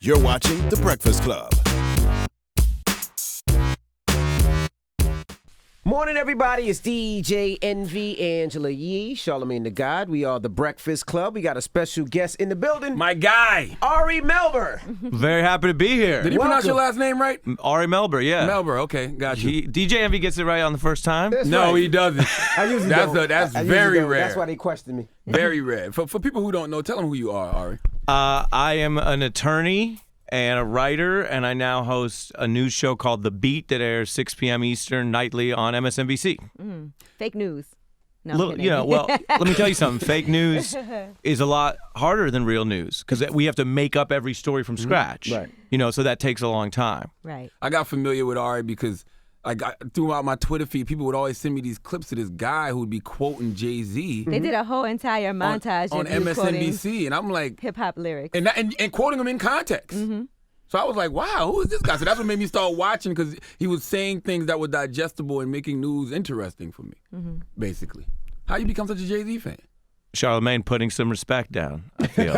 You're watching The Breakfast Club. Morning, everybody. It's DJ Envy, Angela Yee, Charlamagne the God. We are The Breakfast Club. We got a special guest in the building. My guy. Ari Melber. Very happy to be here. Did he pronounce your last name right? Ari Melber, yeah. Melber, okay, got you. DJ Envy gets it right on the first time. No, right. He doesn't. I usually don't. That's I usually very don't. rare. That's why they question me. Very rare. For people who don't know, tell them who you are, Ari. I am an attorney and a writer, and I now host a news show called The Beat that airs 6 p.m. Eastern nightly on MSNBC. Fake news. No, Well, let me tell you something. Fake news is a lot harder than real news because we have to make up every story from scratch. Right. So that takes a long time. Right. I got familiar with Ari because throughout my Twitter feed, people would always send me these clips of this guy who would be quoting Jay-Z. They did a whole entire montage on of you MSNBC, and I'm like, hip-hop lyrics. and quoting them in context. So I was like, wow, who is this guy? So that's what made me start watching because he was saying things that were digestible and making news interesting for me, basically. How you become such a Jay-Z fan? Charlamagne putting some respect down, I feel.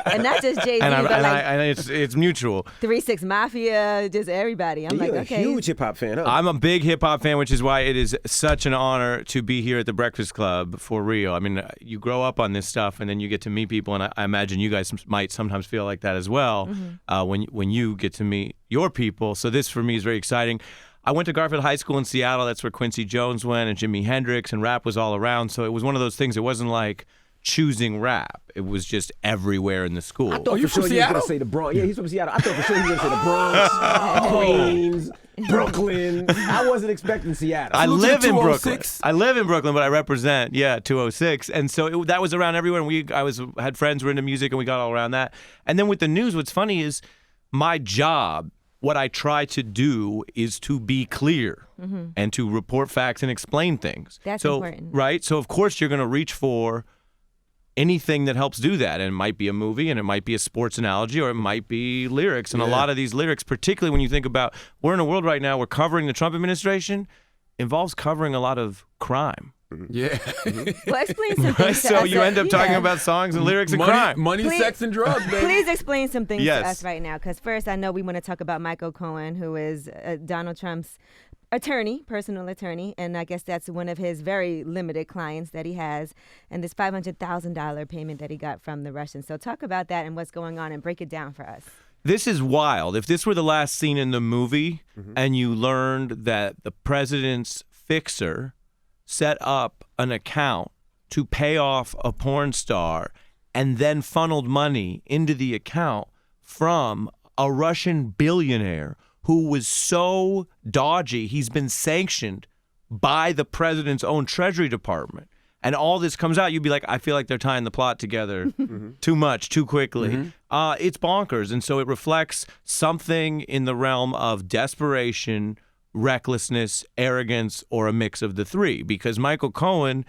And not just Jay-Z, and it's mutual. 3 6 Mafia, just everybody. I'm You're okay. a huge hip-hop fan, huh? I'm a big hip-hop fan, which is why it is such an honor to be here at the Breakfast Club for real. I mean, you grow up on this stuff, and then you get to meet people, and I imagine you guys might sometimes feel like that as well when you get to meet your people. So this, for me, is very exciting. I went to Garfield High School in Seattle. That's where Quincy Jones went and Jimi Hendrix, and rap was all around. So it was one of those things. It wasn't like choosing rap. It was just everywhere in the school. I thought for sure he was going to say the Bronx. Yeah, he's from Seattle. I thought for sure he was going to say the Bronx, Queens, Brooklyn. I wasn't expecting Seattle. I live in Brooklyn. 206? I live in Brooklyn, but I represent 206, and so that was around everywhere. And I had friends who were into music, and we got all around that. And then with the news, what's funny is my job. What I try to do is to be clear and to report facts and explain things. That's important. Right? So, of course, you're going to reach for anything that helps do that. And it might be a movie, and it might be a sports analogy, or it might be lyrics. And a lot of these lyrics, particularly when you think about, we're in a world right now where covering the Trump administration involves covering a lot of crime. Yeah. Well, explain some things to So us. you end up talking about songs and lyrics and crime. Money, sex, and drugs, baby. Please explain some things Yes. to us right now, because first I know we want to talk about Michael Cohen, who is Donald Trump's attorney, personal attorney, and I guess that's one of his very limited clients that he has, and this $500,000 payment that he got from the Russians. So talk about that and what's going on and break it down for us. This is wild. If this were the last scene in the movie and you learned that the president's fixer set up an account to pay off a porn star and then funneled money into the account from a Russian billionaire who was so dodgy, he's been sanctioned by the president's own Treasury Department. And all this comes out, you'd be like, I feel like they're tying the plot together too much, too quickly. It's bonkers. And so it reflects something in the realm of desperation, recklessness, arrogance, or a mix of the three. Because Michael Cohen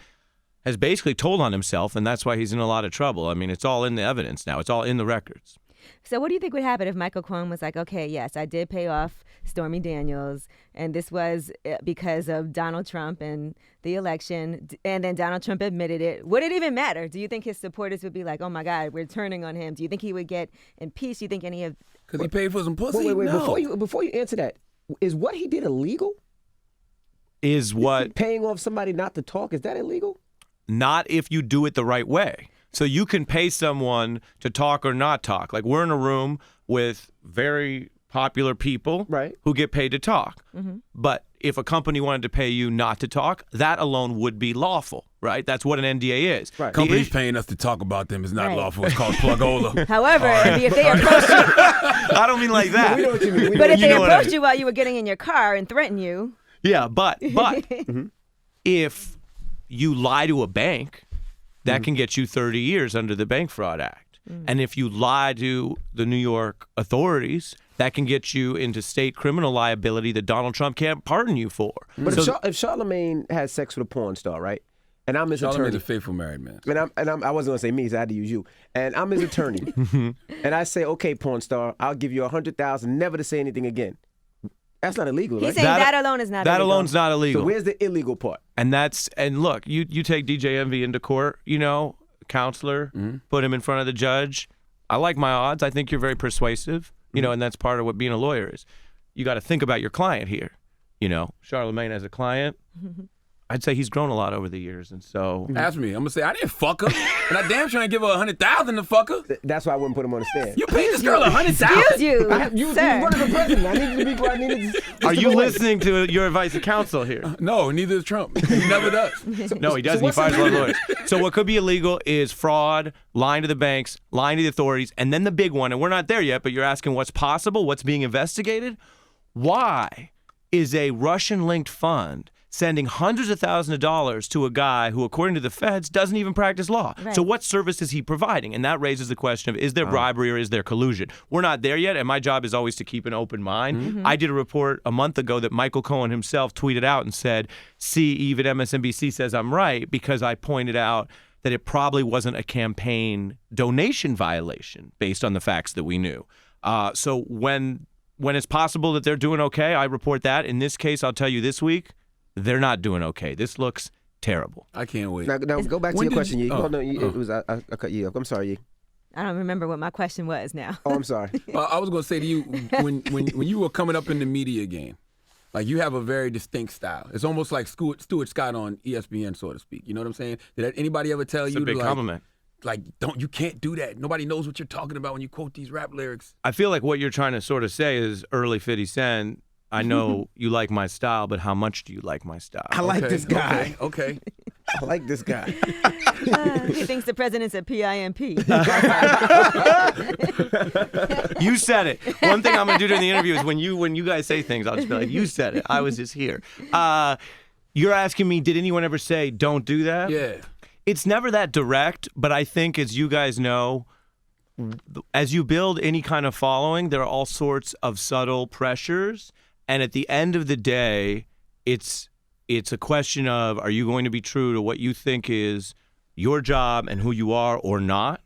has basically told on himself, and that's why he's in a lot of trouble. I mean, it's all in the evidence now. It's all in the records. So what do you think would happen if Michael Cohen was like, okay, yes, I did pay off Stormy Daniels, and this was because of Donald Trump and the election, and then Donald Trump admitted it. Would it even matter? Do you think his supporters would be like, oh, my God, we're turning on him? Do you think he would get impeached? Do you think any of... Because he paid for some pussy? Wait. No. Before you answer that, is what he did illegal? Is what? Paying off somebody not to talk, is that illegal? Not if you do it the right way. So you can pay someone to talk or not talk. Like, we're in a room with very popular people who get paid to talk. But if a company wanted to pay you not to talk, that alone would be lawful, right? That's what an NDA is. Right. Companies paying us to talk about them is not lawful. It's called plugola. However, if they approached you... I don't mean like that. We know what you mean. But if they know what I approached mean. you while you were getting in your car and threatened you... Yeah, but if you lie to a bank, that can get you 30 years under the Bank Fraud Act. And if you lie to the New York authorities, that can get you into state criminal liability that Donald Trump can't pardon you for. But if Charlamagne has sex with a porn star, right? And I'm his attorney. Charlamagne's a faithful married man. I wasn't going to say me, so I had to use you. And I'm his attorney. And I say, okay, porn star, I'll give you $100,000 never to say anything again. That's not illegal, right? He's saying that alone is not illegal. That alone's not illegal. So where's the illegal part? And look, you take DJ Envy into court, counselor, put him in front of the judge. I like my odds. I think you're very persuasive, you know, and that's part of what being a lawyer is. You got to think about your client here. You know, Charlemagne as a client, I'd say he's grown a lot over the years, and so Ask me. I'm gonna say I didn't fuck her, and I damn sure ain't give her $100,000 to fuck her. That's why I wouldn't put him on the stand. You paid this girl Excuse $100,000. you, sir. You work for president. I needed to be where I needed to. Are you listening to your advice of counsel here? No, neither is Trump. He never does. No, he doesn't. He fires a lot of lawyers. So what could be illegal is fraud, lying to the banks, lying to the authorities, and then the big one, and we're not there yet, but you're asking what's possible, what's being investigated? Why is a Russian-linked fund sending hundreds of thousands of dollars to a guy who, according to the feds, doesn't even practice law? Right. So what service is he providing? And that raises the question of, is there bribery or is there collusion? We're not there yet, and my job is always to keep an open mind. I did a report a month ago that Michael Cohen himself tweeted out and said, see, even MSNBC says I'm right, because I pointed out that it probably wasn't a campaign donation violation based on the facts that we knew. So when it's possible that they're doing okay, I report that. In this case, I'll tell you this week, they're not doing okay. This looks terrible. I can't wait. Now go back to When your did- question, Yee. oh, Hold on, Yee. oh. It was I cut you off. I'm sorry, Yee. I don't remember what my question was now. Oh, I'm sorry. I was gonna say to you when you were coming up in the media game, like you have a very distinct style. It's almost like Stuart Scott on ESPN, so to speak. You know what I'm saying? Did anybody ever tell It's you a big to compliment. like you can't do that? Nobody knows what you're talking about when you quote these rap lyrics. I feel like what you're trying to sort of say is early 50 Cent, I know you like my style, but how much do you like my style? I like this guy. Okay. I like this guy. He thinks the president's a PIMP. You said it. One thing I'm going to do during the interview is when you guys say things, I'll just be like, you said it. I was just here. You're asking me, did anyone ever say, don't do that? Yeah. It's never that direct, but I think, as you guys know, as you build any kind of following, there are all sorts of subtle pressures. And at the end of the day, it's a question of, are you going to be true to what you think is your job and who you are or not?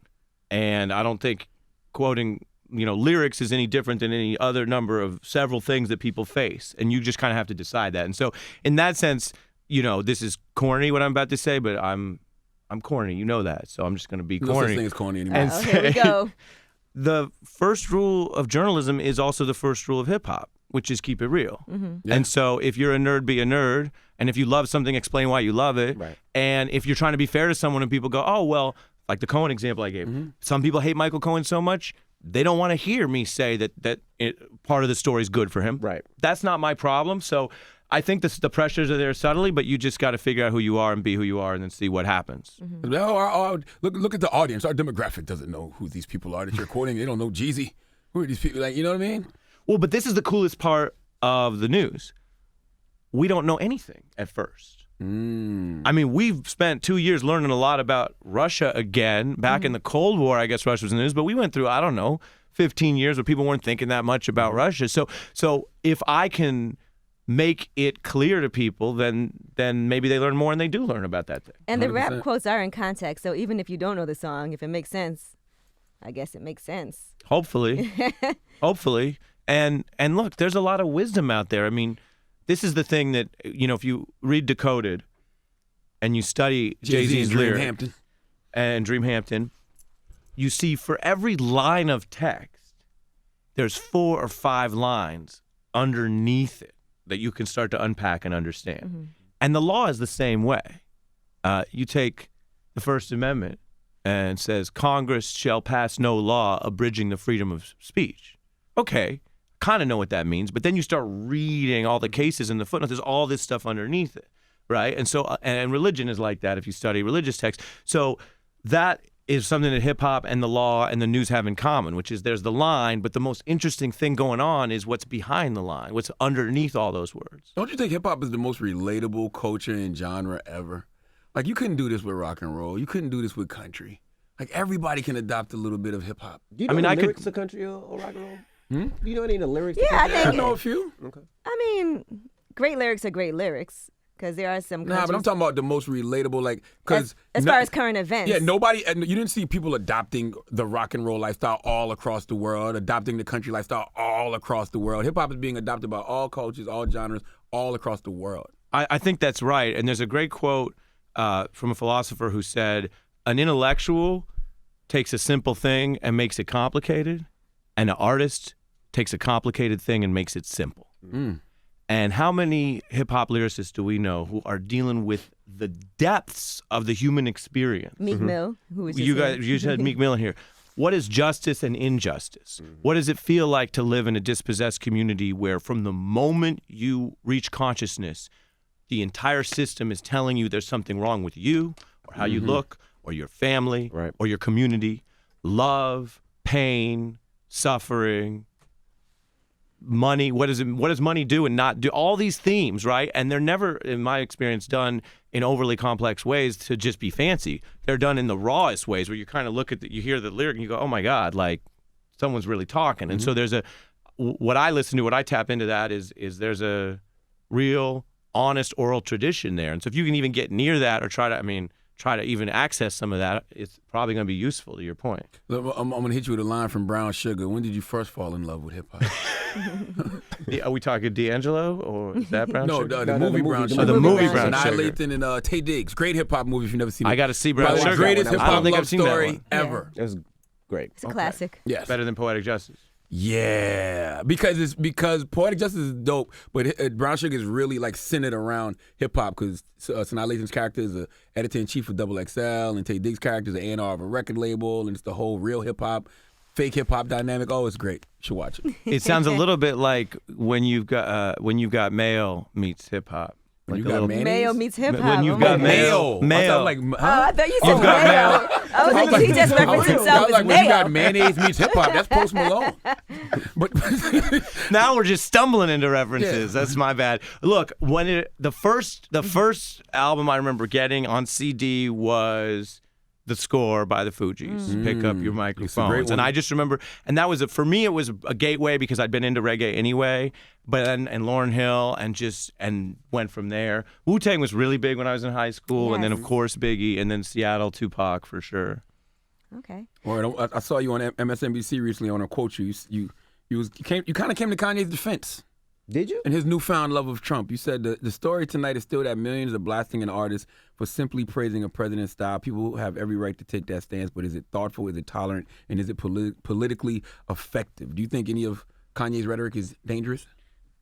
And I don't think quoting, lyrics is any different than any other number of several things that people face. And you just kind of have to decide that. And so in that sense, this is corny what I'm about to say, but I'm corny. You know that. So I'm just going to be No corny. such thing as corny anymore. And Here we go. The first rule of journalism is also the first rule of hip hop, which is keep it real. Yeah. And so if you're a nerd, be a nerd. And if you love something, explain why you love it. Right. And if you're trying to be fair to someone and people go, oh, well, like the Cohen example I gave, some people hate Michael Cohen so much, they don't want to hear me say that part of the story is good for him. Right. That's not my problem. So I think the pressures are there subtly, but you just got to figure out who you are and be who you are and then see what happens. Look at the audience. Our demographic doesn't know who these people are that you're quoting. They don't know Jeezy. Who are these people? Like, you know what I mean? Well, but this is the coolest part of the news. We don't know anything at first. I mean, we've spent 2 years learning a lot about Russia again. Back in the Cold War, I guess Russia was in the news, but we went through, 15 years where people weren't thinking that much about Russia. So if I can make it clear to people, then maybe they learn more and they do learn about that thing. And the 100%. rap quotes are in context, so even if you don't know the song, if it makes sense, I guess it makes sense. Hopefully. Hopefully. And look, there's a lot of wisdom out there. I mean, this is the thing that, if you read Decoded and you study Jay-Z's lyric and Dreamhampton, you see for every line of text, there's 4 or 5 lines underneath it that you can start to unpack and understand. And the law is the same way. You take the First Amendment and it says, Congress shall pass no law abridging the freedom of speech. Okay, kind of know what that means, but then you start reading all the cases in the footnotes. There's all this stuff underneath it, right? And so, and religion is like that if you study religious texts. So that is something that hip hop and the law and the news have in common, which is there's the line, but the most interesting thing going on is what's behind the line, what's underneath all those words. Don't you think hip hop is the most relatable culture and genre ever? Like, you couldn't do this with rock and roll. You couldn't do this with country. Like, everybody can adopt a little bit of hip hop. Do you know I the could- lyrics of country or rock and roll? Do you know any of the lyrics? Yeah, I I think. know a few. I mean, great lyrics are great lyrics because there are some. Nah, but I'm countries- talking about the most relatable, like, because as far as current events. Yeah, nobody, and you didn't see people adopting the rock and roll lifestyle all across the world, adopting the country lifestyle all across the world. Hip hop is being adopted by all cultures, all genres, all across the world. I think that's right. And there's a great quote from a philosopher who said, an intellectual takes a simple thing and makes it complicated, and an artist takes a complicated thing and makes it simple. And how many hip-hop lyricists do we know who are dealing with the depths of the human experience? Meek Mill, who was just You here. guys, you said Meek Mill in here. What is justice and injustice? What does it feel like to live in a dispossessed community where from the moment you reach consciousness, the entire system is telling you there's something wrong with you or how you look or your family Right. or your community? Love, pain, suffering, money. What does money do and not do? All these themes, right? And they're never, in my experience, done in overly complex ways to just be fancy. They're done in the rawest ways where you kind of look at you hear the lyric and you go, oh my God, like someone's really talking. And so there's what I listen to, what I tap into that is there's a real honest oral tradition there. And so if you can even get near that or try to even access some of that, it's probably going to be useful to your point. Look, I'm going to hit you with a line from Brown Sugar. When did you first fall in love with hip hop? Are we talking D'Angelo or is that Brown No, Sugar? the movie Brown Sugar. the movie Brown Sugar. Annihilating and Tay Diggs. Great hip hop movie if you've never seen it. I got to see Brown Probably Sugar. the greatest hip I don't hop think love I've seen that story one. ever. It was great. It's a classic. Yes. Better than Poetic Justice. Yeah, because Poetic Justice is dope, but Brown Sugar is really like centered around hip hop because Sanaa Lathan's character is the editor in chief of Double XL, and Tay Diggs' character is the A&R of a record label, and it's the whole real hip hop, fake hip hop dynamic. Oh, it's great. You should watch it. It sounds a little bit like when you've got mail meets hip hop. When Like you a got little- mayonnaise? Mayo meets hip hop. When you've Oh got my mayo. God. I Mayo. thought like, Oh, I thought you said You've got mayo. I was like, did he just reference himself I was as like, when you got mayo? mayonnaise meets hip hop, that's Post Malone. But Now we're just stumbling into references. That's my bad. Look, the first album I remember getting on CD was the score by the Fugees. Pick up your microphones, one. and I just remember, and that was for me. It was a gateway because I'd been into reggae anyway. But then and Lauryn Hill and went from there. Wu-Tang was really big when I was in high school, and then of Yes. course Biggie, and then Seattle, Tupac for sure. Okay. Or I saw you on MSNBC recently on a quote you kind of came to Kanye's defense. Did you? And his newfound love of Trump. You said the story tonight is still that millions are blasting an artist for simply praising a president's style. People have every right to take that stance, but is it thoughtful? Is it tolerant? And is it politically effective? Do you think any of Kanye's rhetoric is dangerous?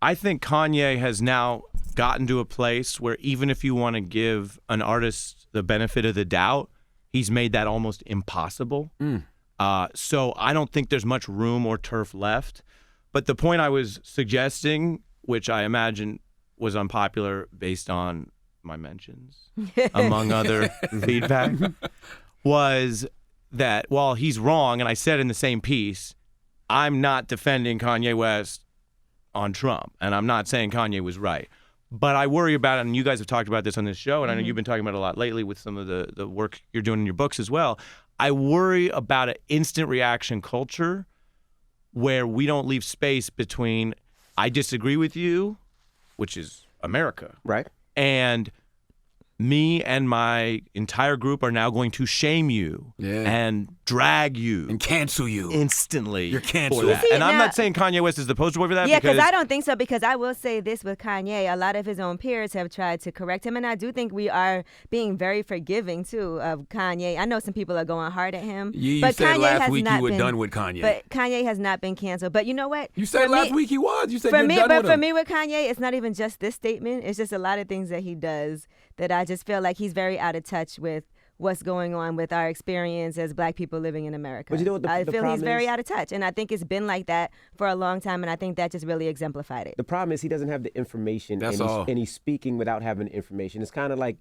I think Kanye has now gotten to a place where even if you want to give an artist the benefit of the doubt, he's made that almost impossible. So I don't think there's much room or turf left. But the point I was suggesting, which I imagine was unpopular based on my mentions, among other feedback, was that while he's wrong, and I said in the same piece, I'm not defending Kanye West on Trump, and I'm not saying Kanye was right. But I worry about it, and you guys have talked about this on this show, and I know you've been talking about it a lot lately with some of the work you're doing in your books as well. I worry about an instant reaction culture where we don't leave space between I disagree with you, which is America, Right. and me and my entire group are now going to shame you and drag you And cancel you. instantly. You're canceled. for that. See, And I'm now- not saying Kanye West is the poster boy for that. Yeah, because I don't think so. Because I will say this with Kanye, a lot of his own peers have tried to correct him, and I do think we are being very forgiving too of Kanye. I know some people are going hard at him, You but said Kanye last has week not you were been, done with Kanye. But Kanye has not been canceled. But you know what? You said For last me- week he was. You said for you're me, done but with for him. me with Kanye, it's not even just this statement. It's just a lot of things that he does that I just feel like he's very out of touch with what's going on with our experience as Black people living in America. But you know what I the feel he's problem very is? out of touch, and I think it's been like that for a long time, and I think that just really exemplified it. The problem is he doesn't have the information, That's and, all. he's speaking without having the information. It's kind of like,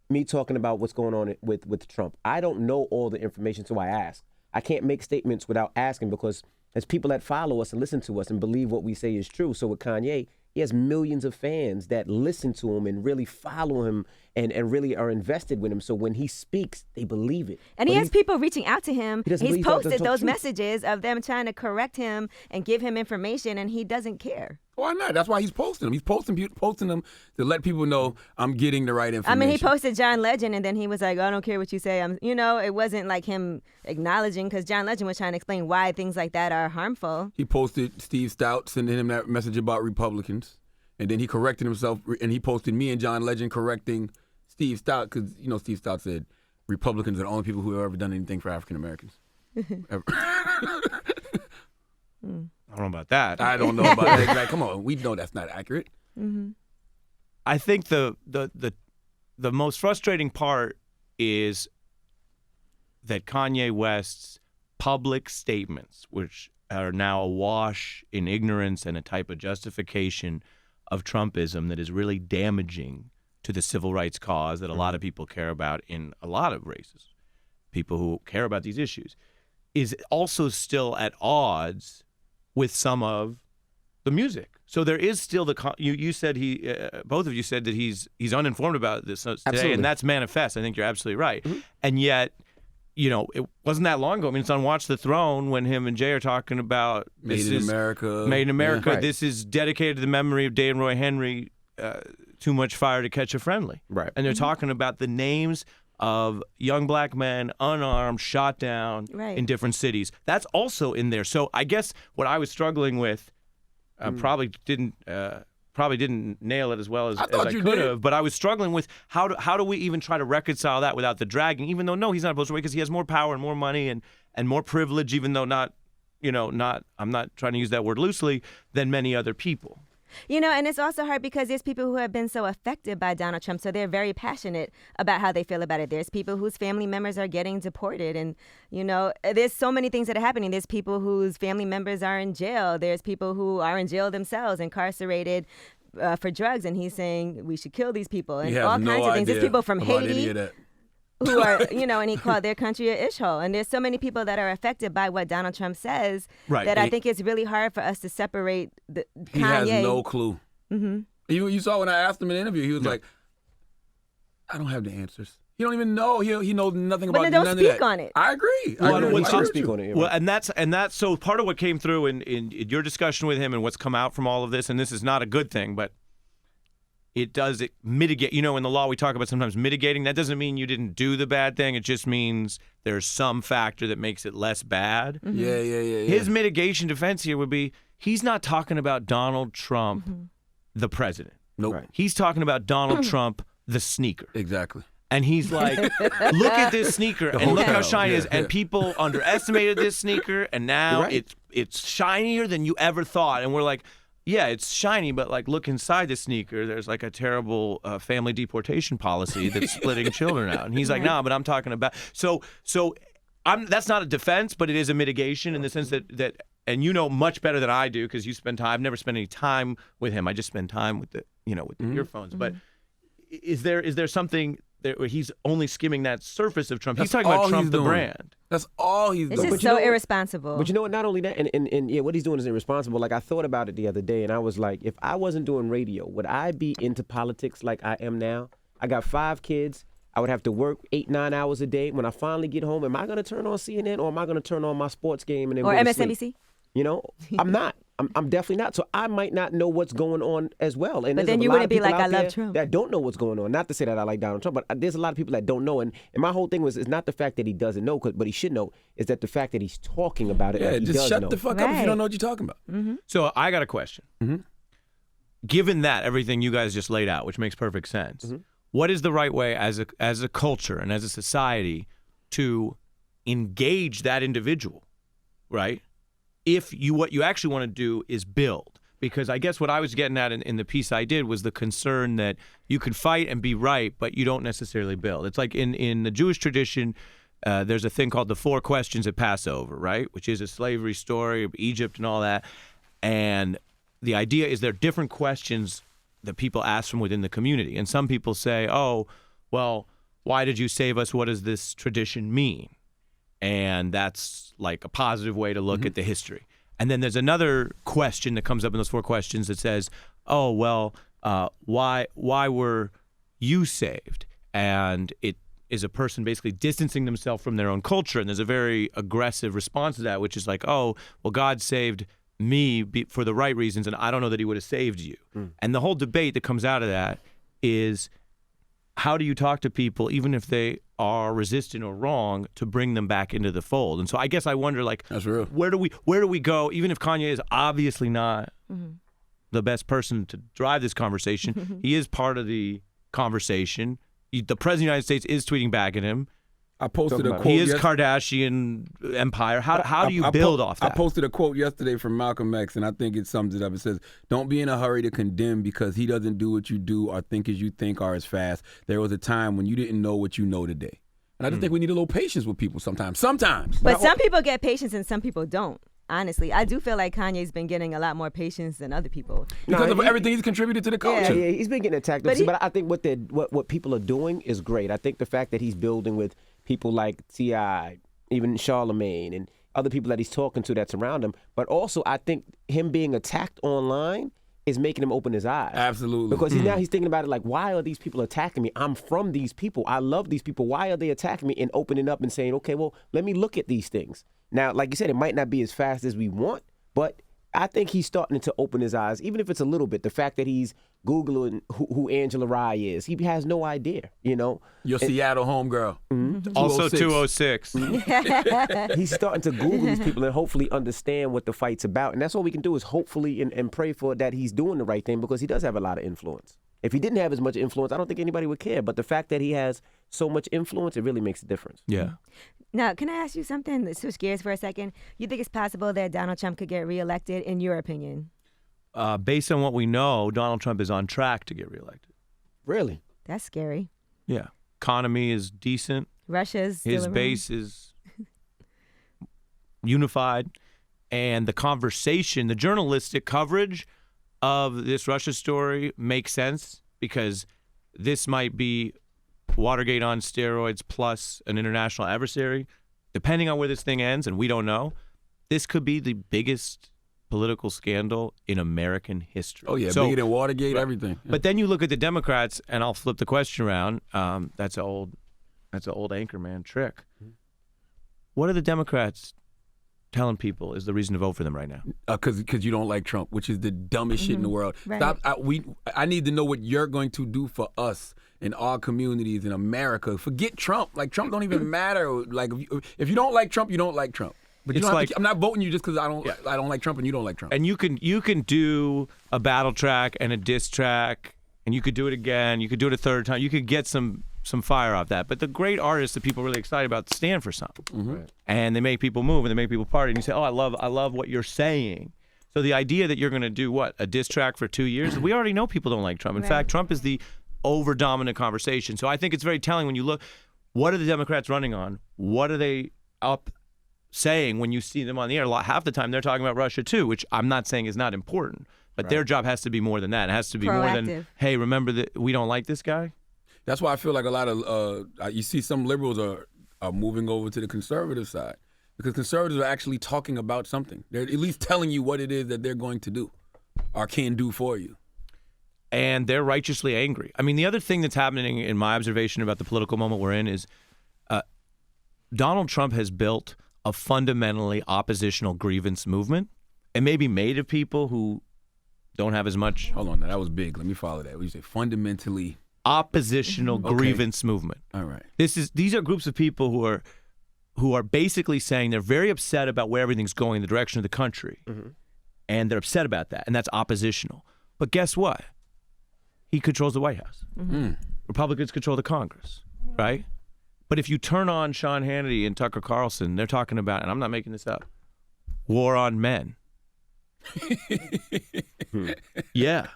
me talking about what's going on with Trump. I don't know all the information, so I ask. I can't make statements without asking because there's people that follow us and listen to us and believe what we say is true. So with Kanye, he has millions of fans that listen to him and really follow him and really are invested with him. So when he speaks, they believe it. And But he has people reaching out to him. He doesn't He's believe that- posted that's not those true. messages of them trying to correct him and give him information, and he doesn't care. Why not? That's why he's posting them. He's posting them to let people know I'm getting the right I information. mean, he posted John Legend, and then he was like, I don't care what you say. It wasn't like him acknowledging, because John Legend was trying to explain why things like that are harmful. He posted Steve Stout sending him that message about Republicans, and then he corrected himself, and he posted me and John Legend correcting Steve Stout because Steve Stout said Republicans are the only people who have ever done anything for African Americans. Ever. I don't know about that. I don't know about that. Like, come on, we know that's not accurate. I think the most frustrating part is that Kanye West's public statements, which are now awash in ignorance and a type of justification of Trumpism that is really damaging to the civil rights cause that a lot of people care about in a lot of races, people who care about these issues, is also still at odds with some of the music. So there is still you said both of you said that he's uninformed about this today, Absolutely. and that's manifest. I think you're absolutely right. And yet, it wasn't that long ago. I mean, it's on Watch the Throne when him and Jay are talking about Made in America. Made in America. Right. This is dedicated to the memory of Dan Roy Henry. Too much fire to catch a friendly. Right. And they're talking about the names of young black men unarmed, shot down in different cities. That's also in there. So I guess what I was struggling with probably didn't nail it as well as I could have. But I was struggling with how do we even try to reconcile that without the dragging? Even though he's not supposed to, because he has more power and more money and more privilege. Even though I'm not trying to use that word loosely, than many other people. And it's also hard because there's people who have been so affected by Donald Trump, so they're very passionate about how they feel about it. There's people whose family members are getting deported, and, there's so many things that are happening. There's people whose family members are in jail. There's people who are in jail themselves, incarcerated for drugs, and he's saying we should kill these people, and all kinds of things. There's people from Haiti who are, and he called their country a ishhole. And there's so many people that are affected by what Donald Trump says that I think it's really hard for us to separate Kanye. He has no clue. You saw when I asked him in an interview, he was like, I don't have the answers. He don't even know. He knows nothing about none of that. But then don't speak on it. I agree. Speak on it. Well, and that's so part of what came through in your discussion with him and what's come out from all of this, and this is not a good thing, but it mitigate. In the law we talk about sometimes mitigating. That doesn't mean you didn't do the bad thing. It just means there's some factor that makes it less bad. Yeah. His mitigation defense here would be he's not talking about Donald Trump, the president. Nope. Right. He's talking about Donald Trump, the sneaker. Exactly. And he's like, look at this sneaker and look how shiny it is. And people underestimated this sneaker, and now it's shinier than you ever thought. And we're like, yeah, it's shiny, but like look inside the sneaker. There's like a terrible family deportation policy that's splitting children out. And he's like, no, but I'm talking about so that's not a defense, but it is a mitigation in the sense that and much better than I do because you spend time. I've never spent any time with him. I just spend time with the earphones. But is there something where he's only skimming that surface of Trump? He's talking about Trump the brand. That's all he's doing. It's just so irresponsible. But you know what? Not only that, and what he's doing is irresponsible. Like I thought about it the other day, and I was like, if I wasn't doing radio, would I be into politics like I am now? I got 5 kids. I would have to work 8-9 hours a day. When I finally get home, am I going to turn on CNN or am I going to turn on my sports game and then or go to MSNBC? sleep? I'm not. I'm definitely not. So I might not know what's going on as well. And but there's then a you lot wouldn't of be people like, out I love there Trump. that don't know what's going on. Not to say that I like Donald Trump, but there's a lot of people that don't know. And my whole thing was, it's not the fact that he doesn't know, but he should know, is that the fact that he's talking about it. Yeah, like he just does shut know. the fuck up if you don't know what you're talking about. So I got a question. Given that everything you guys just laid out, which makes perfect sense, what is the right way as a culture and as a society to engage that individual, right? If what you actually want to do is build. Because I guess what I was getting at in the piece I did was the concern that you could fight and be right, but you don't necessarily build. It's like in the Jewish tradition, there's a thing called the 4 questions at Passover, right? Which is a slavery story of Egypt and all that. And the idea is there are different questions that people ask from within the community. And some people say, oh, well, why did you save us? What does this tradition mean? And that's like a positive way to look at the history. And then there's another question that comes up in those 4 questions that says, oh, well, why were you saved? And it is a person basically distancing themselves from their own culture. And there's a very aggressive response to that, which is like, oh, well, God saved me for the right reasons, and I don't know that he would have saved you. And the whole debate that comes out of that is, how do you talk to people, even if they are resistant or wrong, to bring them back into the fold? And so I guess I wonder, like, that's real. Where do we go? Even if Kanye is obviously not the best person to drive this conversation, he is part of the conversation. The president of the United States is tweeting back at him. I posted Talking a about quote. He is yesterday. Kardashian empire. How do you build off that? I posted a quote yesterday from Malcolm X, and I think it sums it up. It says, "Don't be in a hurry to condemn because he doesn't do what you do or think as you think or as fast. There was a time when you didn't know what you know today." And I just think we need a little patience with people sometimes. But some people get patience and some people don't. Honestly, I do feel like Kanye's been getting a lot more patience than other people. Because of everything he's contributed to the culture. Yeah, he's been getting attacked. But I think what people are doing is great. I think the fact that he's building with people like T.I., even Charlemagne, and other people that he's talking to that's around him. But also, I think him being attacked online is making him open his eyes. Absolutely. Because now he's thinking about it like, why are these people attacking me? I'm from these people. I love these people. Why are they attacking me? And opening up and saying, okay, well, let me look at these things. Now, like you said, it might not be as fast as we want, but I think he's starting to open his eyes, even if it's a little bit. The fact that he's Googling who Angela Rye is, he has no idea, you know. Your Seattle homegirl. Also 206. He's starting to Google these people and hopefully understand what the fight's about. And that's all we can do is hopefully and pray for that he's doing the right thing because he does have a lot of influence. If he didn't have as much influence, I don't think anybody would care. But the fact that he has so much influence, it really makes a difference. Yeah. Now, can I ask you something? Let's switch gears for a second. You think it's possible that Donald Trump could get reelected, in your opinion? Based on what we know, Donald Trump is on track to get reelected. Really? That's scary. Yeah. Economy is decent. Russia's still His around. base is unified. And the conversation, the journalistic coverage of this Russia story makes sense because this might be Watergate on steroids plus an international adversary. Depending on where this thing ends, and we don't know, this could be the biggest political scandal in American history. Oh, yeah, bigger than Watergate, everything. Yeah. But then you look at the Democrats, and I'll flip the question around. That's an old anchorman trick. What are the Democrats telling people is the reason to vote for them right now? Because you don't like Trump, which is the dumbest shit in the world. Right. Stop. I need to know what you're going to do for us in our communities in America. Forget Trump. Like, Trump don't even matter. Like, if you don't like Trump, you don't like Trump. But you It's don't like- I'm not voting you just because I don't like Trump and you don't like Trump. And you can do a battle track and a diss track, and you could do it again. You could do it a third time. You could get some fire off that. But the great artists that people are really excited about stand for something, Right. and they make people move and they make people party. And you say, "Oh, I love what you're saying." So the idea that you're going to do what, a diss track for 2 years? We already know people don't like Trump. In Right. fact, Trump is the over-dominant conversation. So I think it's very telling when you look. What are the Democrats running on? What are they up saying when you see them on the air? Half the time they're talking about Russia too, which I'm not saying is not important, but their job has to be more than that. It has to be more than, Proactive. hey, remember that we don't like this guy? That's why I feel like a lot of you see some liberals are moving over to the conservative side because conservatives are actually talking about something. They're at least telling you what it is that they're going to do or can do for you. And they're righteously angry. I mean, the other thing that's happening in my observation about the political moment we're in is Donald Trump has built a fundamentally oppositional grievance movement. It may be made of people who don't have as much Hold on, now, that was big. Let me follow that. What do you say? Fundamentally. oppositional grievance movement. All right. These are groups of people who are basically saying they're very upset about where everything's going, the direction of the country, and they're upset about that, and that's oppositional. But guess what? He controls the White House. Republicans control the Congress, right? But if you turn on Sean Hannity and Tucker Carlson, they're talking about, and I'm not making this up, war on men. Yeah.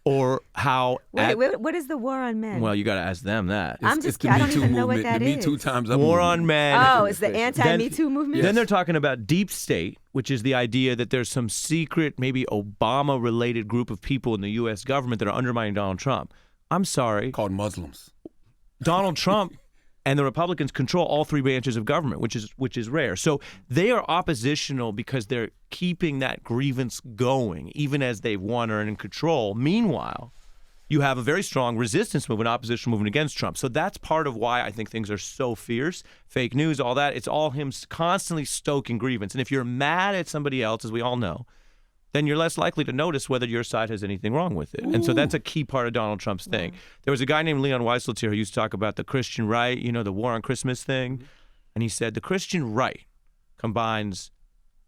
Or how... What is the war on men? well, you got to ask them that. I'm It's just, the I Me don't Too even know what movement. that The is. Me Too times up. War movement. on men. Oh, it's the anti-Me Too movement? Then they're talking about deep state, which is the idea that there's some secret, maybe Obama-related group of people in the U.S. government that are undermining Donald Trump. I'm sorry. Called Muslims. Donald Trump and the Republicans control all three branches of government, which is rare. So they are oppositional because they're keeping that grievance going, even as they've won or are in control. Meanwhile, you have a very strong resistance movement, opposition movement against Trump. So that's part of why I think things are so fierce. Fake news, all that. It's all him constantly stoking grievance. And if you're mad at somebody else, as we all know, then you're less likely to notice whether your side has anything wrong with it. And so that's a key part of Donald Trump's thing. There was a guy named Leon Weiseltz here who used to talk about the Christian right, the war on Christmas thing. And he said the Christian right combines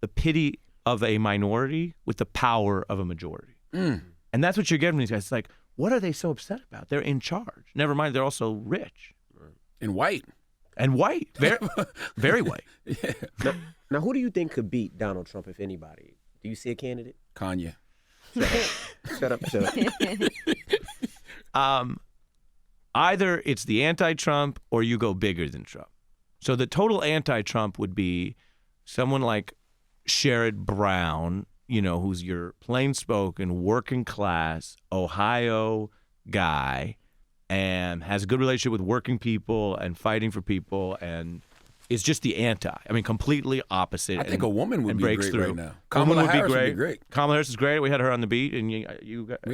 the pity of a minority with the power of a majority. And that's what you're getting from these guys. It's like, what are they so upset about? They're in charge. Never mind, they're also rich. And white. And white, very, very white. Now, who do you think could beat Donald Trump, if anybody? Do you see a candidate? Kanye. Shut up. Either it's the anti-Trump or you go bigger than Trump. So the total anti-Trump would be someone like Sherrod Brown, who's your plain-spoken, working-class Ohio guy and has a good relationship with working people and fighting for people and is just the anti. I mean, completely opposite. I think a woman would be great right now. Kamala Harris would be great. Kamala Harris is great. We had her on the beat, and we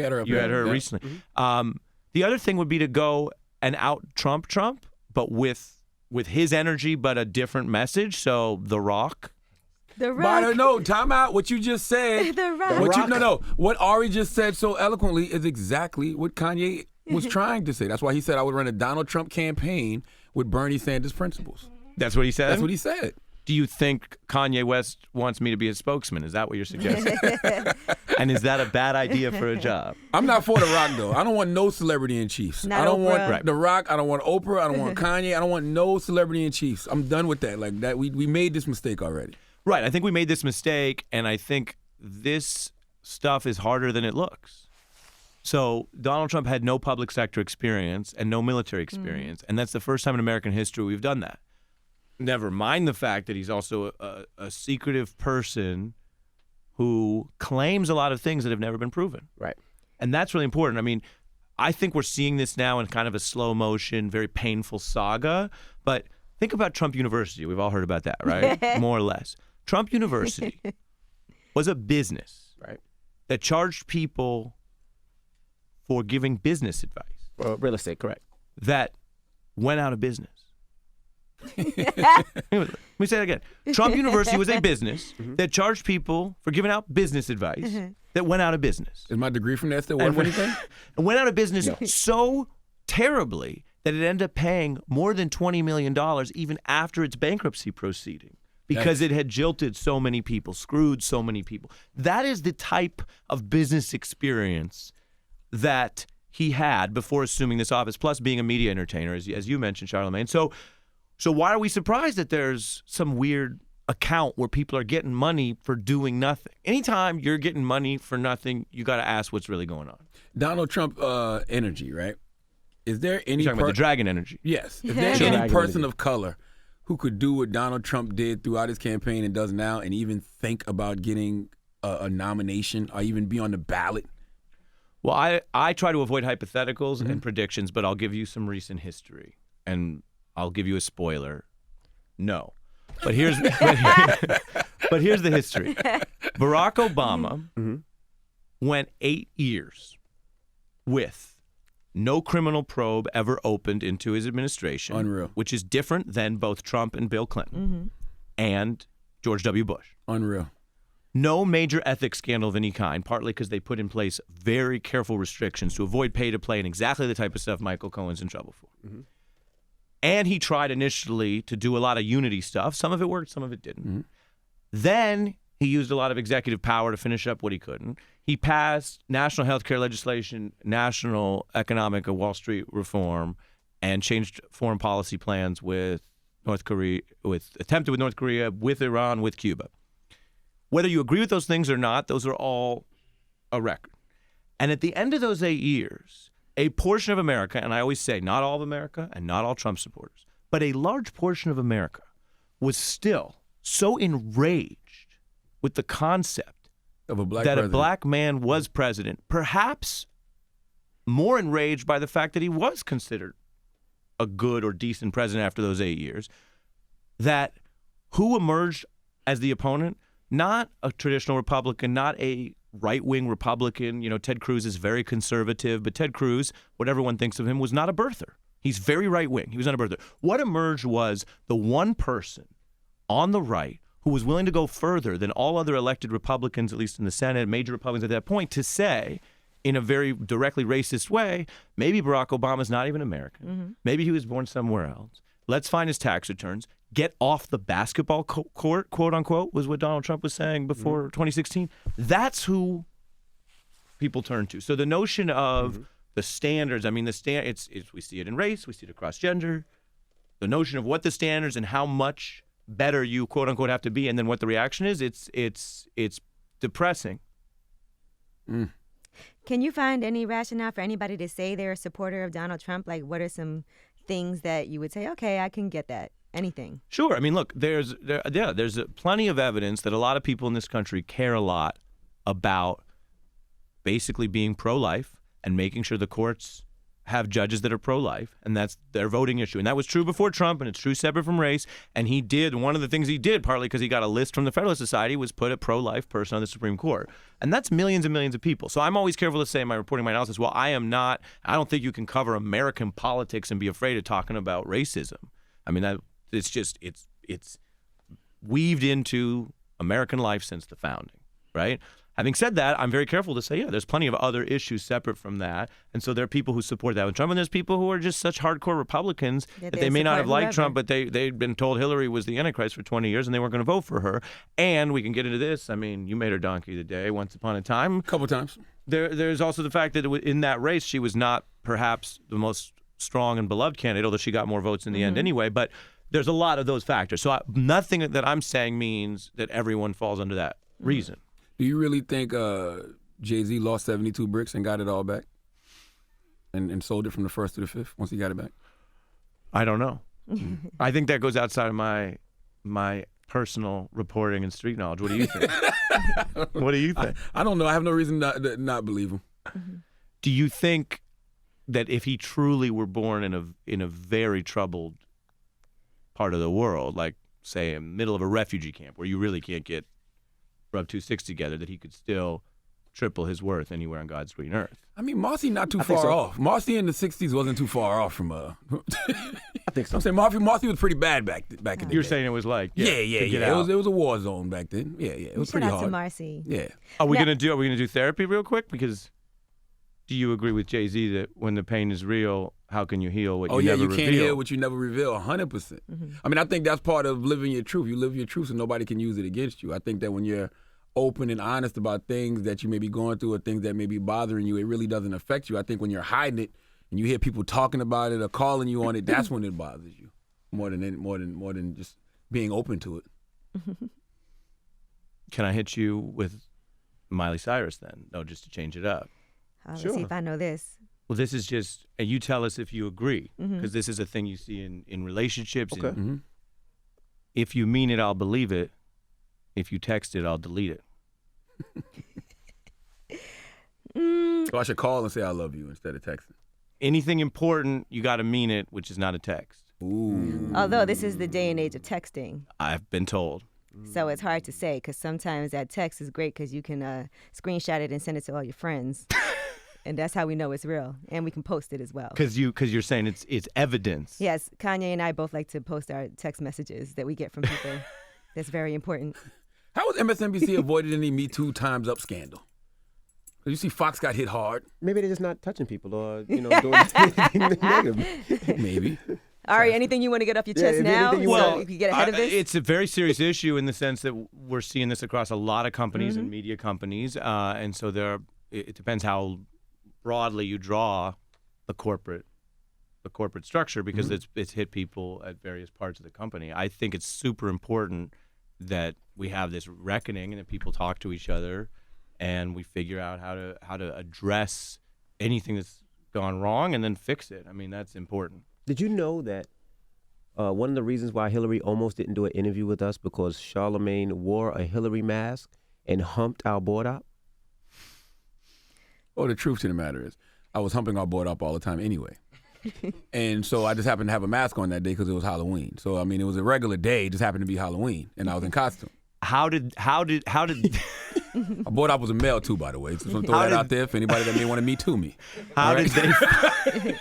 had her. You had her recently. Mm-hmm. The other thing would be to go and out Trump, but with his energy, but a different message. So The Rock. The Rock. No, time out. What you just said. The Rock. What Ari just said so eloquently is exactly what Kanye was trying to say. That's why he said I would run a Donald Trump campaign with Bernie Sanders principles. That's what he said? That's what he said. Do you think Kanye West wants me to be his spokesman? Is that what you're suggesting? And is that a bad idea for a job? I'm not for The Rock, though. I don't want no celebrity in chiefs. Not I don't Oprah. want The Rock. I don't want Oprah. I don't want Kanye. I don't want no celebrity in chiefs. I'm done with that. Like that, we made this mistake already. Right. I think we made this mistake, and I think this stuff is harder than it looks. So Donald Trump had no public sector experience and no military experience, and that's the first time in American history we've done that. Never mind the fact that he's also a secretive person who claims a lot of things that have never been proven. Right. And that's really important. I mean, I think we're seeing this now in kind of a slow motion, very painful saga. But think about Trump University. We've all heard about that, right? More or less. Trump University was a business, right, that charged people for giving business advice. Well, real estate, correct. That went out of business. Let me say that again. Trump University was a business that charged people for giving out business advice that went out of business. Is my degree from that still worth anything? It went out of business so terribly that it ended up paying more than $20 million even after its bankruptcy proceeding because it had jilted so many people, screwed so many people. That is the type of business experience that he had before assuming this office, plus being a media entertainer, as you mentioned, Charlemagne. So why are we surprised that there's some weird account where people are getting money for doing nothing? Anytime you're getting money for nothing, you got to ask what's really going on. Donald Trump energy, right? Is there any You're talking about the dragon energy? Yes. Is there any person of color who could do what Donald Trump did throughout his campaign and does now and even think about getting a nomination or even be on the ballot? Well, I try to avoid hypotheticals and predictions, but I'll give you some recent history. And I'll give you a spoiler. No. But here's but here's the history. Barack Obama went 8 years with no criminal probe ever opened into his administration. Unreal. Which is different than both Trump and Bill Clinton and George W. Bush. Unreal. No major ethics scandal of any kind, partly because they put in place very careful restrictions to avoid pay-to-play and exactly the type of stuff Michael Cohen's in trouble for. And he tried initially to do a lot of unity stuff. Some of it worked, some of it didn't. Then he used a lot of executive power to finish up what he couldn't. He passed national health care legislation, national economic Wall Street reform, and changed foreign policy plans with North Korea, attempted with North Korea, with Iran, with Cuba. Whether you agree with those things or not, those are all a record. And at the end of those 8 years, a portion of America, and I always say not all of America and not all Trump supporters, but a large portion of America was still so enraged with the concept of a black that president. A black man was president, perhaps more enraged by the fact that he was considered a good or decent president after those 8 years, that who emerged as the opponent? Not a traditional Republican, not a right-wing Republican. You know, Ted Cruz is very conservative, but Ted Cruz, what everyone thinks of him, was not a birther. He's very right-wing. He was not a birther. What emerged was the one person on the right who was willing to go further than all other elected Republicans, at least in the Senate, major Republicans at that point, to say, in a very directly racist way, maybe Barack Obama's not even American. Maybe he was born somewhere else. Let's find his tax returns. Get off the basketball court, quote unquote, was what Donald Trump was saying before 2016. That's who people turn to. So the notion of the standards, I mean, we see it in race, we see it across gender. the notion of what the standards and how much better you quote unquote have to be, and then what the reaction is, it's depressing. Can you find any rationale for anybody to say they're a supporter of Donald Trump? Like, what are some things that you would say, okay, I can get that? Anything? Sure. I mean, look, there's plenty of evidence that a lot of people in this country care a lot about basically being pro-life and making sure the courts have judges that are pro-life, and that's their voting issue. And that was true before Trump, and it's true separate from race. And one of the things he did, partly because he got a list from the Federalist Society, was put a pro-life person on the Supreme Court. And that's millions and millions of people. So I'm always careful to say in my reporting, my analysis, well, I don't think you can cover American politics and be afraid of talking about racism. I mean, it's weaved into American life since the founding, right? Having said that, I'm very careful to say, yeah, there's plenty of other issues separate from that. And so there are people who support that with Trump, and there's people who are just such hardcore Republicans that they may not have liked Trump, but they'd been told Hillary was the Antichrist for 20 years and they weren't going to vote for her. And we can get into this. I mean, you made her donkey of the day once upon a time. A couple times. There's also the fact that in that race, she was not perhaps the most strong and beloved candidate, although she got more votes in the end anyway. But there's a lot of those factors. So nothing that I'm saying means that everyone falls under that reason. Do you really think Jay-Z lost 72 bricks and got it all back? And sold it from the first to the fifth once he got it back? I don't know. I think that goes outside of my personal reporting and street knowledge. What do you think? What do you think? I don't know. I have no reason to not believe him. Do you think that if he truly were born in a very troubled part of the world, like, say, in the middle of a refugee camp where you really can't rub two sticks together, that he could still triple his worth anywhere on God's green earth? I mean, Marcy not too far off. Marcy in the 60s wasn't too far off from I think so. I'm saying Marcy was pretty bad back in the day. You're saying it was like Yeah. It was a war zone back then. Yeah. It was pretty Shout out hard. to Marcy. Yeah. Are we gonna do therapy real quick? Because do you agree with Jay-Z that when the pain is real, how can you heal what you never reveal? You can't heal what you never reveal, 100%. I mean, I think that's part of living your truth. You live your truth so nobody can use it against you. I think that when you're open and honest about things that you may be going through or things that may be bothering you, it really doesn't affect you. I think when you're hiding it and you hear people talking about it or calling you on it, that's when it bothers you more than just being open to it. Can I hit you with Miley Cyrus then? No, just to change it up. Let's see if I know this. Well, this is just, and you tell us if you agree, because this is a thing you see in relationships. Okay. If you mean it, I'll believe it. If you text it, I'll delete it. So I should call and say I love you instead of texting. Anything important, you got to mean it, which is not a text. Ooh. Although this is the day and age of texting. I've been told. So it's hard to say because sometimes that text is great because you can screenshot it and send it to all your friends. And that's how we know it's real. And we can post it as well. Because you're saying it's evidence. Yes, Kanye and I both like to post our text messages that we get from people. That's very important. How has MSNBC avoided any Me Too Time's Up scandal? You see Fox got hit hard. Maybe they're just not touching people or, doing anything negative. Maybe. Ari, anything you want to get off your chest now? Well, you can get ahead of this? It's a very serious issue in the sense that we're seeing this across a lot of companies and media companies. And so it depends how broadly you draw the corporate structure because it's hit people at various parts of the company. I think it's super important that we have this reckoning and that people talk to each other and we figure out how to address anything that's gone wrong and then fix it. I mean, that's important. Did you know that one of the reasons why Hillary almost didn't do an interview with us because Charlemagne wore a Hillary mask and humped our board up? Well, the truth to the matter is I was humping our board up all the time anyway. And so I just happened to have a mask on that day because it was Halloween. So, I mean, it was a regular day. It just happened to be Halloween, and I was in costume. How did I bought up was a male too, by the way. So I'm throw that out there for anybody that may want to Me Too me. How right? did they?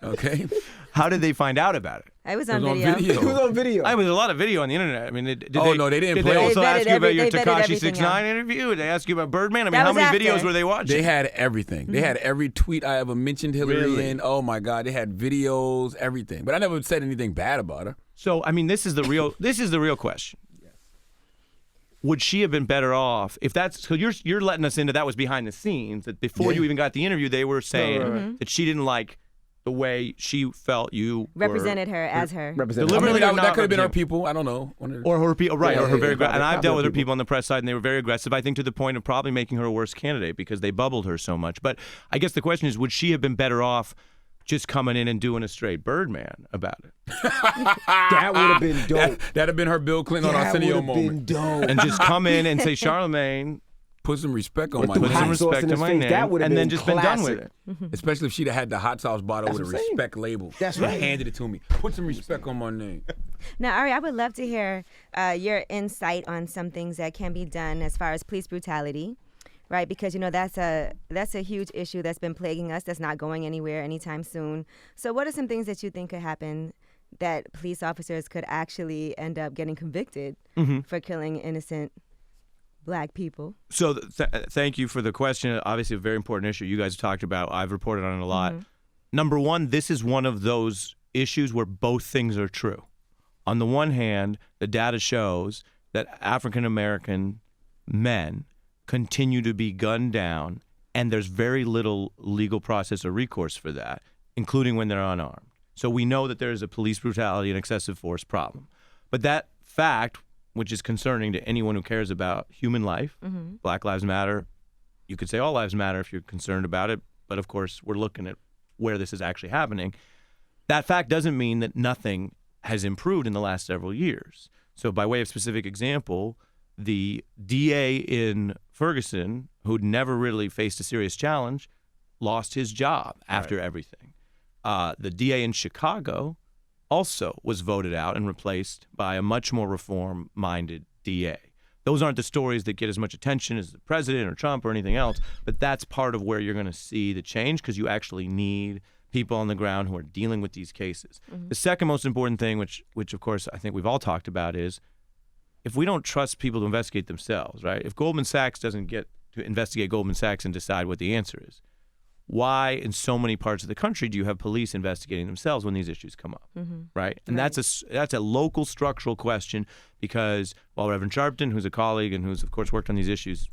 Okay. How did they find out about it? I was on It was video. on video. It was on video. I mean, there's a lot of video on the internet. I mean, no, they didn't Did play they it. also They ask vetted you about your they vetted Tekashi everything 6ix9ine out. interview? Did they ask you about Birdman? I mean, That how was many after. videos were they watching? They had everything. They had every tweet I ever mentioned Hillary Really? in. Oh, my God. They had videos, everything. But I never said anything bad about her. So, I mean, this is the real question. Would she have been better off if that's so? You're letting us into that was behind the scenes. That before you even got the interview, they were saying that she didn't like the way she felt you represented her as her. Deliberately Maybe or not that could have been her represented. people. I don't know. Or her people, right? Yeah, or her yeah, very, yeah, and I've dealt with her people. people on the press side, and they were very aggressive. I think to the point of probably making her a worse candidate because they bubbled her so much. But I guess the question is, would she have been better off just coming in and doing a straight Birdman about it, That would have been dope. That'd have been her Bill Clinton on That would Arsenio have been moment. dope. and just come in and say, Charlemagne, Put some respect on my threw put name. some hot sauce respect in to his my face. name, That would have and then been just been done with classic. it. Especially if she'd have had the hot sauce bottle That's with a what I'm saying. respect label. That's and right. handed it to me. Put some respect on my name. Now, Ari, I would love to hear your insight on some things that can be done as far as police brutality, right? Because, you know, that's a huge issue that's been plaguing us, that's not going anywhere anytime soon. So what are some things that you think could happen that police officers could actually end up getting convicted for killing innocent Black people? So thank you for the question. Obviously, a very important issue you guys have talked about. I've reported on it a lot. Number one, this is one of those issues where both things are true. On the one hand, the data shows that African American men continue to be gunned down, and there's very little legal process or recourse for that, including when they're unarmed. So we know that there is a police brutality and excessive force problem. But that fact, which is concerning to anyone who cares about human life, Black Lives Matter, you could say all lives matter if you're concerned about it, but of course we're looking at where this is actually happening. That fact doesn't mean that nothing has improved in the last several years. So by way of specific example, the DA in Ferguson, who'd never really faced a serious challenge, lost his job after everything. The DA in Chicago also was voted out and replaced by a much more reform-minded DA. Those aren't the stories that get as much attention as the president or Trump or anything else, but that's part of where you're going to see the change because you actually need people on the ground who are dealing with these cases. The second most important thing, which of course I think we've all talked about, is if we don't trust people to investigate themselves, right? If Goldman Sachs doesn't get to investigate Goldman Sachs and decide what the answer is, why in so many parts of the country do you have police investigating themselves when these issues come up, right? And that's a local structural question because while Reverend Sharpton, who's a colleague and who's of course worked on these issues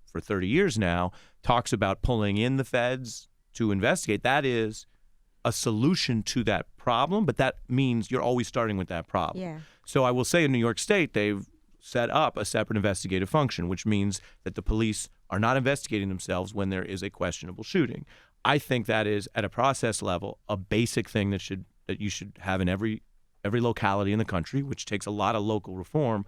for 30 years now, talks about pulling in the feds to investigate, that is a solution to that problem, but that means you're always starting with that problem. Yeah. So I will say in New York State, they've set up a separate investigative function, which means that the police are not investigating themselves when there is a questionable shooting. I think that is, at a process level, a basic thing that you should have in every locality in the country, which takes a lot of local reform.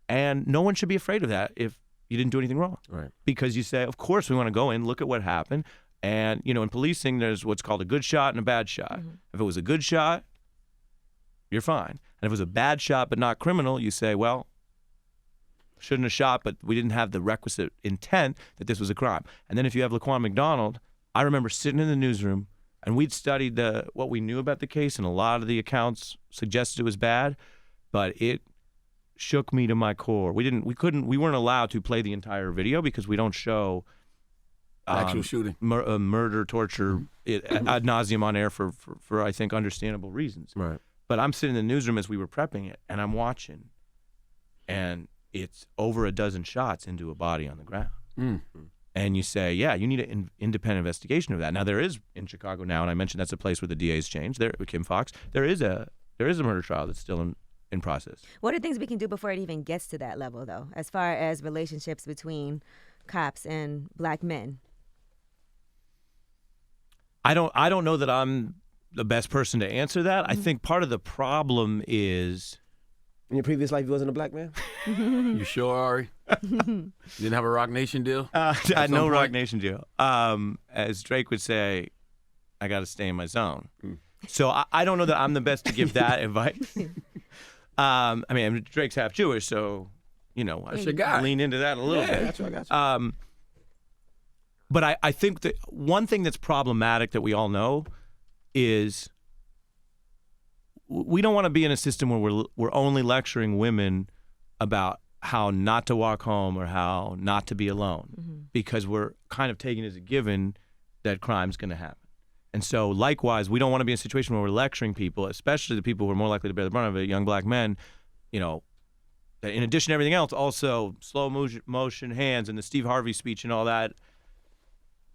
And no one should be afraid of that if you didn't do anything wrong. Right. Because you say, of course, we want to go in, look at what happened. And, you know, in policing, there's what's called a good shot and a bad shot. If it was a good shot, you're fine. And if it was a bad shot but not criminal, you say, well, shouldn't have shot, but we didn't have the requisite intent that this was a crime. And then if you have Laquan McDonald, I remember sitting in the newsroom and we'd studied what we knew about the case, and a lot of the accounts suggested it was bad, but it shook me to my core. We weren't allowed to play the entire video because we don't show Actual shooting. Murder, torture, ad nauseum on air for I think understandable reasons. Right. But I'm sitting in the newsroom as we were prepping it, and I'm watching, and it's over a dozen shots into a body on the ground. And you say, yeah, you need an independent investigation of that. Now there is in Chicago now, and I mentioned that's a place where the DA's changed. There, Kim Foxx, there is a murder trial that's still in process. What are things we can do before it even gets to that level, though, as far as relationships between cops and Black men? I don't know that I'm the best person to answer that. I think part of the problem is In your previous life, you wasn't a Black man? You sure, Ari? You didn't have a Rock Nation deal? I had no some Rock point? Nation deal. As Drake would say, I got to stay in my zone. So I don't know that I'm the best to give that advice. I mean, Drake's half Jewish, so, you know, I your should guy. lean into that a little bit. That's what I got you. But I think that one thing that's problematic that we all know is we don't want to be in a system where we're only lecturing women about how not to walk home or how not to be alone, because we're kind of taking as a given that crime's going to happen. And so likewise, we don't want to be in a situation where we're lecturing people, especially the people who are more likely to bear the brunt of it, young Black men, you know, that in addition to everything else, also slow motion hands and the Steve Harvey speech and all that.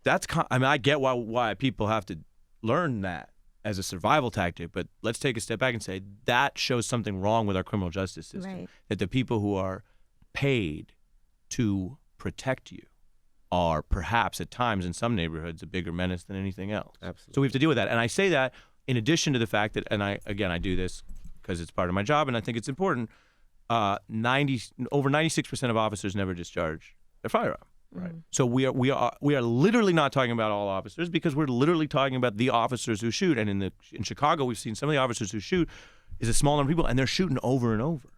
I get why people have to learn that. as a survival tactic, but let's take a step back and say that shows something wrong with our criminal justice system. Right. That the people who are paid to protect you are perhaps at times in some neighborhoods a bigger menace than anything else. Absolutely. So we have to deal with that. And I say that in addition to the fact that, and I do this because it's part of my job and I think it's important, over 96% of officers never discharge their firearm. Right. So we are literally not talking about all officers because we're literally talking about the officers who shoot. And in Chicago, we've seen some of the officers who shoot is a small number of people, and they're shooting over and over,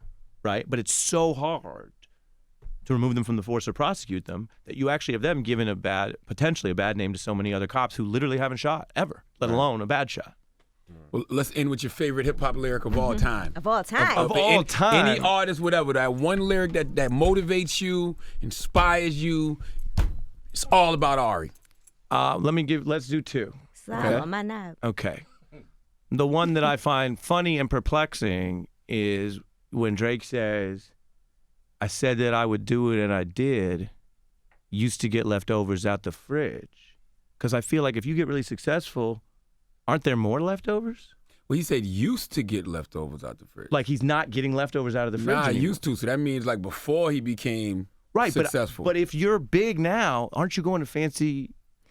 right? But it's so hard to remove them from the force or prosecute them that you actually have them given potentially a bad name to so many other cops who literally haven't shot ever, let alone a bad shot. Well, let's end with your favorite hip hop lyric of all time. Of all time. Of all time. Any artist, whatever. That one lyric that motivates you, inspires you. It's all about Ari. Let's do two. Slide on my knob. Okay. The one that I find funny and perplexing is when Drake says, I said that I would do it and I did, used to get leftovers out the fridge. Because I feel like if you get really successful, aren't there more leftovers? Well, he said used to get leftovers out the fridge. Like he's not getting leftovers out of the fridge anymore. Used to. So that means like before he became successful. But if you're big now, aren't you going to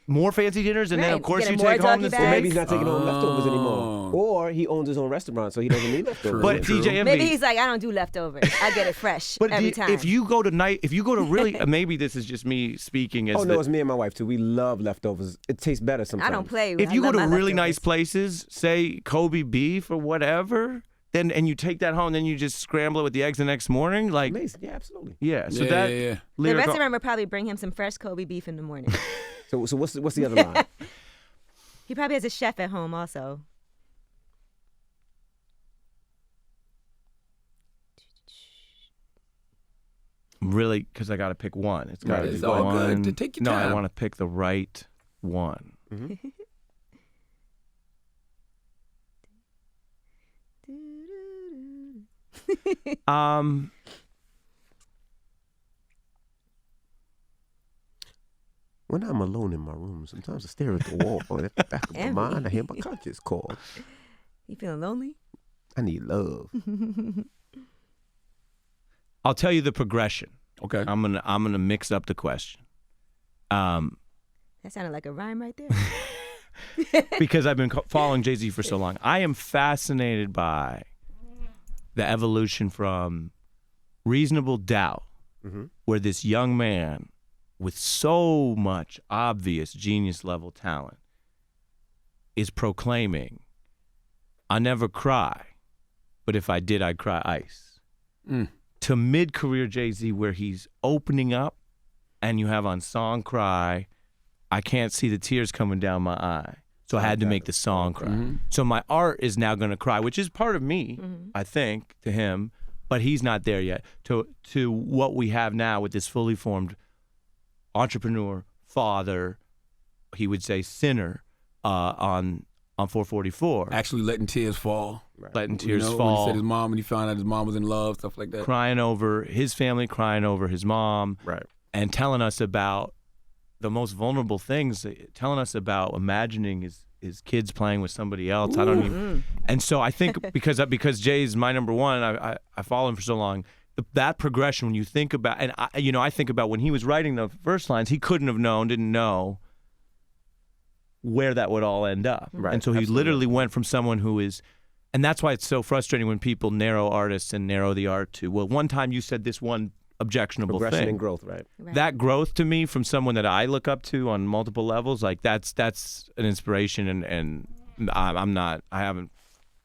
more fancy dinners? And then, Right. of course, Getting you more take home doggy the bags. Maybe he's not taking home leftovers Oh. anymore. Or he owns his own restaurant, so he doesn't need leftovers. But True. DJ Envy, Maybe he's like, I don't do leftovers. I get it fresh every time. if you go to really, maybe this is just me speaking as it's me and my wife too. We love leftovers. It tastes better sometimes. I don't play. if I you go love to my really nice leftovers. places, say Kobe beef or whatever, and you take that home, then you just scramble it with the eggs the next morning, like Amazing. Yeah, absolutely. yeah. So Yeah, that yeah, yeah. The lyric- restaurant would probably bring him some fresh Kobe beef in the morning. So what's the other line? He probably has a chef at home also. really, because I got to pick one. It's got to It's be all one. good. Take your No, I time. want to pick the right one. When I'm alone in my room, sometimes I stare at the wall. And at the back of my mind, I hear my conscience call. You feeling lonely? I need love. I'll tell you the progression. Okay. I'm gonna mix up the question. That sounded like a rhyme right there. Because I've been following Jay-Z for so long. I am fascinated by the evolution from Reasonable Doubt, where this young man with so much obvious genius level talent is proclaiming, I never cry, but if I did, I'd cry ice. To mid-career Jay-Z, where he's opening up and you have on Song Cry, I can't see the tears coming down my eye. So I had to make the song cry. So my art is now going to cry, which is part of me, I think, to him, but he's not there yet. To what we have now with this fully formed entrepreneur, father, he would say sinner, on 444. Actually letting tears fall. Letting tears When he fall. said his mom, when he found out his mom was in love, stuff like that. Crying over his family, crying over his mom, Right. and telling us about the most vulnerable things, telling us about imagining his kids playing with somebody else. I don't even. And so I think because Jay's my number one, I follow him for so long. That progression, when you think about, and I think about when he was writing the first lines, he didn't know where that would all end up. Right, And so he absolutely. literally went from someone who is, and that's why it's so frustrating when people narrow artists and narrow the art to, well, one time you said this one objectionable Progression thing. and growth, right? That growth to me from someone that I look up to on multiple levels, like that's an inspiration, and I haven't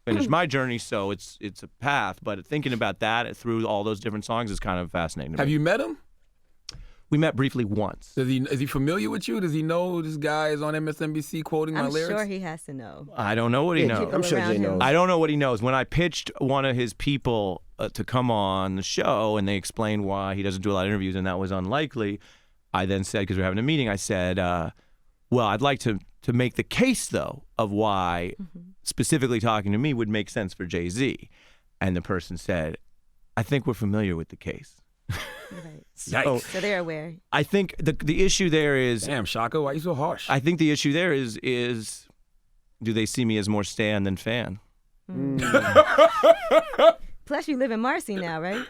finished my journey, so it's a path. But thinking about that through all those different songs is kind of fascinating. To Have me. you met him? We met briefly once. Is he familiar with you? Does he know this guy is on MSNBC quoting my I'm lyrics? sure he has to know. I don't know what he knows. I'm sure around Jay him. knows. I don't know what he knows. When I pitched one of his people to come on the show, and they explained why he doesn't do a lot of interviews, and that was unlikely, I then said, because we were having a meeting, I said, well, I'd like to make the case, though, of why specifically talking to me would make sense for Jay-Z. And the person said, I think we're familiar with the case. Right. Yikes. So they're aware. I think the issue there is, Damn, Shaka, why you so harsh? I think the issue there is do they see me as more stan than fan? Plus, you live in Marcy now, right?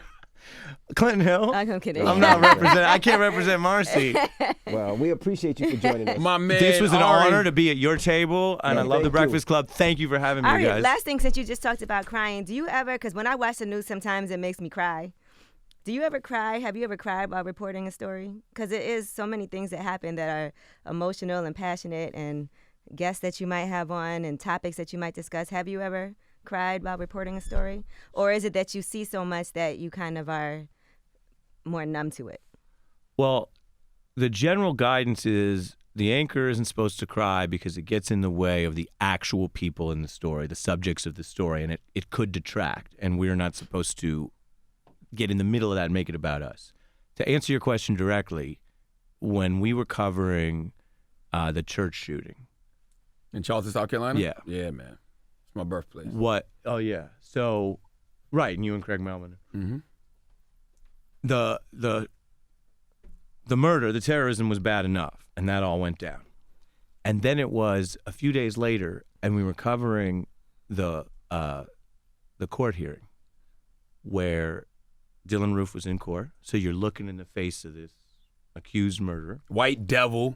Clinton Hill? I'm kidding. I'm not representing. I can't represent Marcy. Well, we appreciate you for joining us. My man, This was an Ari. honor to be at your table, and I love thank the you. Breakfast Club. Thank you for having me, Ari, guys. last thing, since you just talked about crying, do you ever, because when I watch the news sometimes it makes me cry. Do you ever cry? Have you ever cried while reporting a story? Because it is so many things that happen that are emotional and passionate, and guests that you might have on and topics that you might discuss. Have you ever cried while reporting a story? Or is it that you see so much that you kind of are more numb to it? Well, the general guidance is the anchor isn't supposed to cry because it gets in the way of the actual people in the story, the subjects of the story, and it could detract, and we're not supposed to get in the middle of that and make it about us. To answer your question directly, when we were covering the church shooting. In Charleston, South Carolina? Yeah. Yeah, man. It's my birthplace. What? Oh, yeah. So, right, and you and Craig Melvin. Mm-hmm. The murder, the terrorism was bad enough, and that all went down. And then it was a few days later, and we were covering the court hearing where Dylan Roof was in court. So you're looking in the face of this accused murderer. White devil.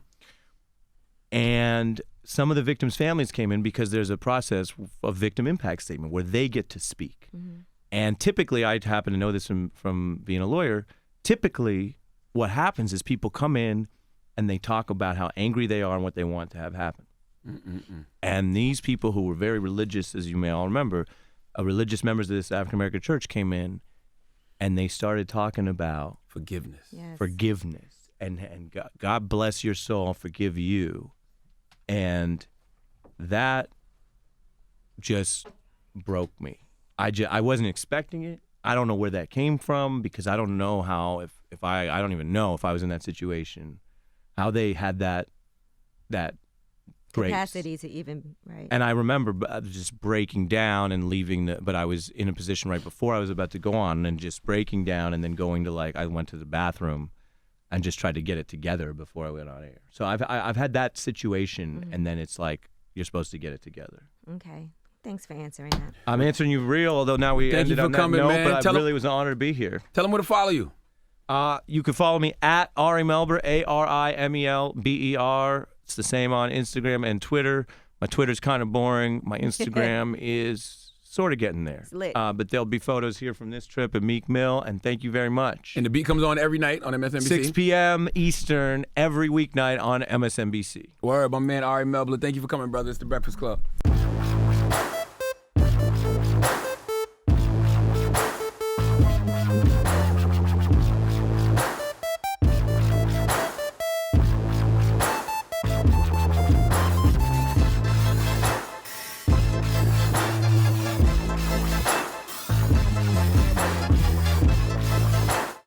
And some of the victims' families came in because there's a process of victim impact statement where they get to speak. Mm-hmm. And typically, I happen to know this from being a lawyer, typically what happens is people come in and they talk about how angry they are and what they want to have happen. Mm-mm-mm. And these people who were very religious, as you may all remember, religious members of this African-American church came in and they started talking about Forgiveness. Yes. forgiveness and God bless your soul, forgive you. And that just broke me. I wasn't expecting it. I don't know where that came from because I don't know how, if I don't even know if I was in that situation, how they had that grace. Capacity to even, right. And I remember just breaking down and leaving but I was in a position right before I was about to go on and just breaking down and then going to I went to the bathroom and just tried to get it together before I went on air. So I've had that situation, and then it's like you're supposed to get it together. Okay. Thanks for answering that. I'm answering you real, although now we Thank you ended for on that coming, note, man. but Tell I really was an honor to be here. Tell them where to follow you. You can follow me at Ari Melber, ARIMELBER. It's the same on Instagram and Twitter. My Twitter's kind of boring. My Instagram is sort of getting there. It's lit. But there'll be photos here from this trip at Meek Mill, and thank you very much. And the beat comes on every night on MSNBC. 6 p.m. Eastern every weeknight on MSNBC. Word, my man Ari Melber. Thank you for coming, brother. It's the Breakfast Club.